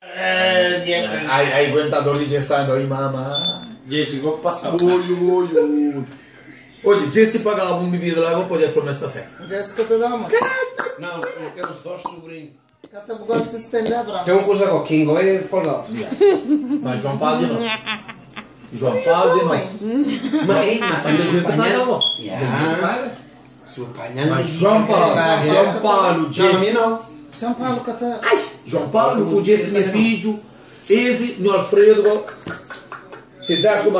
Hai aguentato lì che stanno i mamma. 10 coppa passata. Olha, Jesse pagava um bebida lá, vou poder comer essa série. Jessica te dá uma. Não, eu quero os dois sobrinhos. Cata gosta de estender a braça. Tem uma coisa com o Kingo e folgado. Mas João Paulo de novo. João Paulo de novo. Mas Mas não. Mas João Paulo, Jesse. não. São Paulo, cata. João Paulo, o Jesse, meu filho. Esse, meu Alfredo. Se dá como